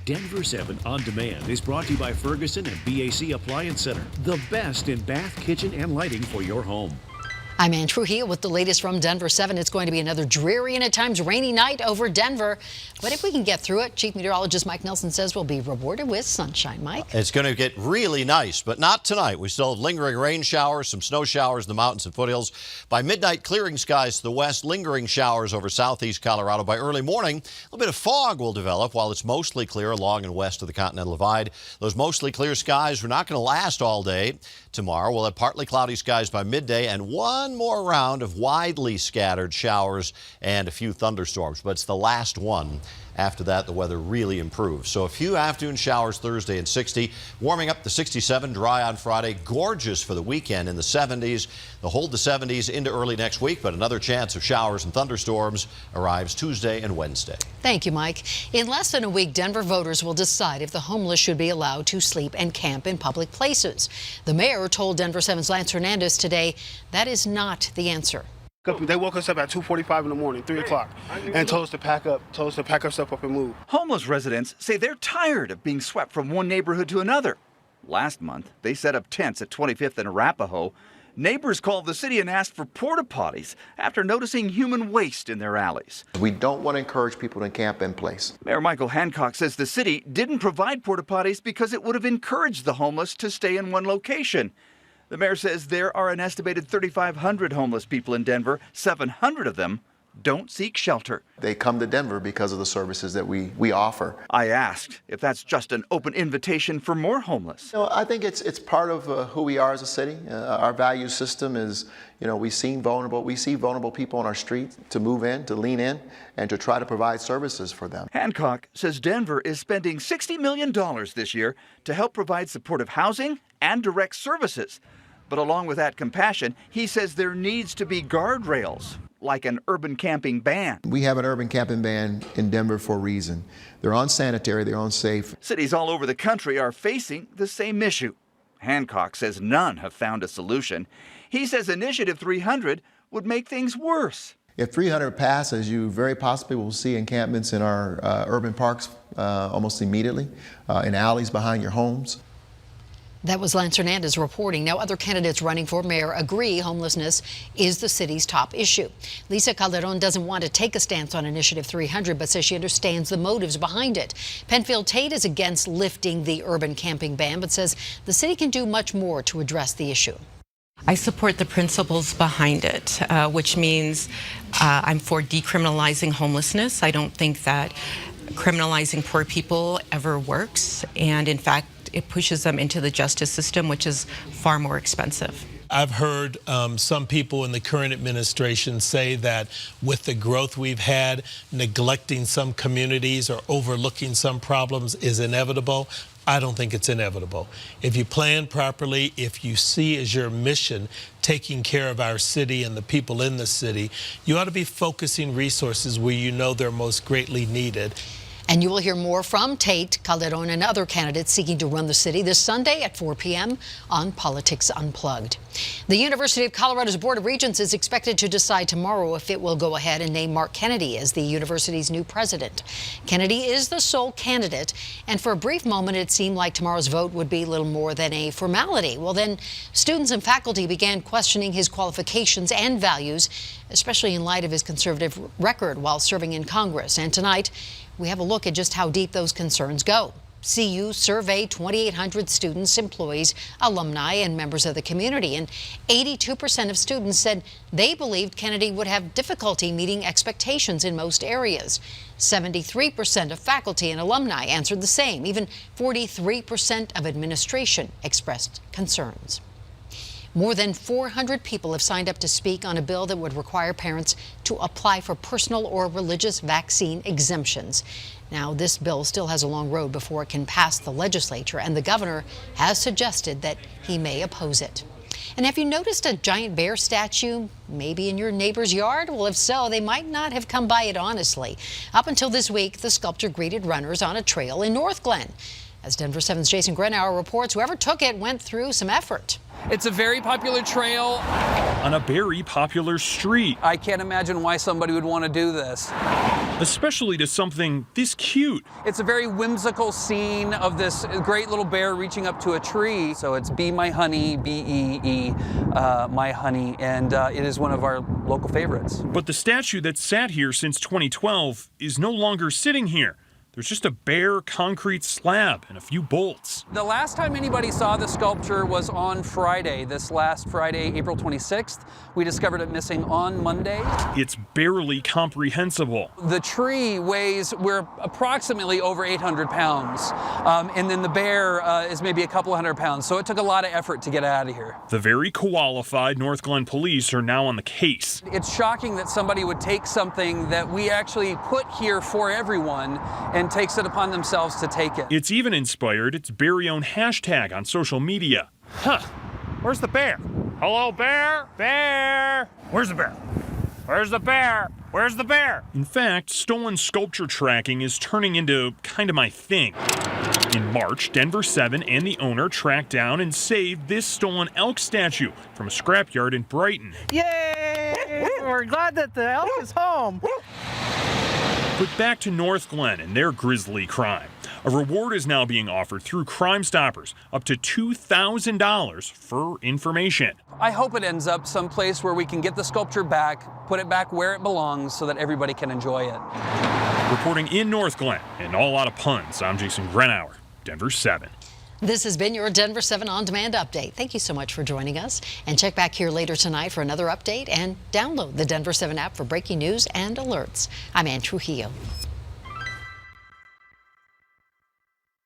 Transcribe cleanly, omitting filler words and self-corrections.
Denver 7 On Demand is brought to you by Ferguson and BAC Appliance Center, the best in bath, kitchen, and lighting for your home. I'm Ann Trujillo with the latest from Denver 7. It's going to be another dreary and at times rainy night over Denver. But if we can get through it, Chief Meteorologist Mike Nelson says we'll be rewarded with sunshine. Mike? It's going to get really nice, but not tonight. We still have lingering rain showers, some snow showers in the mountains and foothills. By midnight, clearing skies to the west, lingering showers over southeast Colorado. By early morning, a little bit of fog will develop while it's mostly clear along and west of the Continental Divide. Those mostly clear skies are not going to last all day. Tomorrow, we'll have partly cloudy skies by midday and one more round of widely scattered showers and a few thunderstorms, but it's the last one. After that, the weather really improves. So a few afternoon showers Thursday and 60, warming up to 67, dry on Friday, gorgeous for the weekend in the 70s. They'll hold the 70s into early next week, but another chance of showers and thunderstorms arrives Tuesday and Wednesday. Thank you, Mike. In less than a week, Denver voters will decide if the homeless should be allowed to sleep and camp in public places. The mayor told Denver 7's Lance Hernandez today that is not the answer. They woke us up at 2:45 in the morning, 3 o'clock, and told us to pack our stuff up and move. Homeless residents say they're tired of being swept from one neighborhood to another. Last month, they set up tents at 25th and Arapahoe. Neighbors called the city and asked for porta potties after noticing human waste in their alleys. We don't want to encourage people to camp in place. Mayor Michael Hancock says the city didn't provide porta potties because it would have encouraged the homeless to stay in one location. The mayor says there are an estimated 3,500 homeless people in Denver. 700 of them don't seek shelter. They come to Denver because of the services that we offer. I asked if that's just an open invitation for more homeless. I think it's part of who we are as a city. Our value system is, we see vulnerable people on our street to move in, to lean in, and to try to provide services for them. Hancock says Denver is spending $60 million this year to help provide supportive housing and direct services. But along with that compassion, he says there needs to be guardrails, like an urban camping ban. We have an urban camping ban in Denver for a reason. They're unsanitary, they're unsafe. Cities all over the country are facing the same issue. Hancock says none have found a solution. He says Initiative 300 would make things worse. If 300 passes, you very possibly will see encampments in our urban parks almost immediately, in alleys behind your homes. That was Lance Hernandez reporting. Now, other candidates running for mayor agree homelessness is the city's top issue. Lisa Calderon doesn't want to take a stance on Initiative 300, but says she understands the motives behind it. Penfield Tate is against lifting the urban camping ban, but says the city can do much more to address the issue. I support the principles behind it, which means I'm for decriminalizing homelessness. I don't think that criminalizing poor people ever works, and in fact, it pushes them into the justice system, which is far more expensive. I've heard some people in the current administration say that with the growth we've had, neglecting some communities or overlooking some problems is inevitable. I don't think it's inevitable. If you plan properly, if you see as your mission taking care of our city and the people in the city, you ought to be focusing resources where you know they're most greatly needed. And you will hear more from Tate, Calderon, and other candidates seeking to run the city this Sunday at 4 p.m. on Politics Unplugged. The University of Colorado's Board of Regents is expected to decide tomorrow if it will go ahead and name Mark Kennedy as the university's new president. Kennedy is the sole candidate, and for a brief moment it seemed like tomorrow's vote would be little more than a formality. Well, then students and faculty began questioning his qualifications and values, especially in light of his conservative record while serving in Congress. And tonight, we have a look at just how deep those concerns go. CU surveyed 2,800 students, employees, alumni, and members of the community, and 82% of students said they believed Kennedy would have difficulty meeting expectations in most areas. 73% of faculty and alumni answered the same. Even 43% of administration expressed concerns. More than 400 people have signed up to speak on a bill that would require parents to apply for personal or religious vaccine exemptions. Now, this bill still has a long road before it can pass the legislature, and the governor has suggested that he may oppose it. And have you noticed a giant bear statue maybe in your neighbor's yard? Well, if so, they might not have come by it honestly. Up until this week, the sculpture greeted runners on a trail in North Glen. As Denver 7's Jason Grenauer reports, whoever took it went through some effort. It's a very popular trail on a very popular street. I can't imagine why somebody would want to do this. Especially to something this cute. It's a very whimsical scene of this great little bear reaching up to a tree. So it's Be My Honey, B-E-E, My Honey, and it is one of our local favorites. But the statue that's sat here since 2012 is no longer sitting here. There's just a bare concrete slab and a few bolts. The last time anybody saw the sculpture was on Friday, this last Friday, April 26th. We discovered it missing on Monday. It's barely comprehensible. The tree weighs, we're approximately over 800 pounds. And then the bear is maybe a couple hundred pounds. So it took a lot of effort to get out of here. The very qualified North Glen police are now on the case. It's shocking that somebody would take something that we actually put here for everyone and takes it upon themselves to take it. It's even inspired its very own hashtag on social media. Huh, where's the bear? Hello, bear? Bear! Where's the bear? Where's the bear? Where's the bear? In fact, stolen sculpture tracking is turning into kind of my thing. In March, Denver 7 and the owner tracked down and saved this stolen elk statue from a scrapyard in Brighton. Yay! We're glad that the elk is home. But back to North Glen and their grisly crime. A reward is now being offered through Crime Stoppers, up to $2,000 for information. I hope it ends up someplace where we can get the sculpture back, put it back where it belongs so that everybody can enjoy it. Reporting in North Glen, and all out of puns, I'm Jason Grenauer, Denver 7. This has been your Denver 7 On Demand update. Thank you so much for joining us. And check back here later tonight for another update and download the Denver 7 app for breaking news and alerts. I'm Ann Trujillo.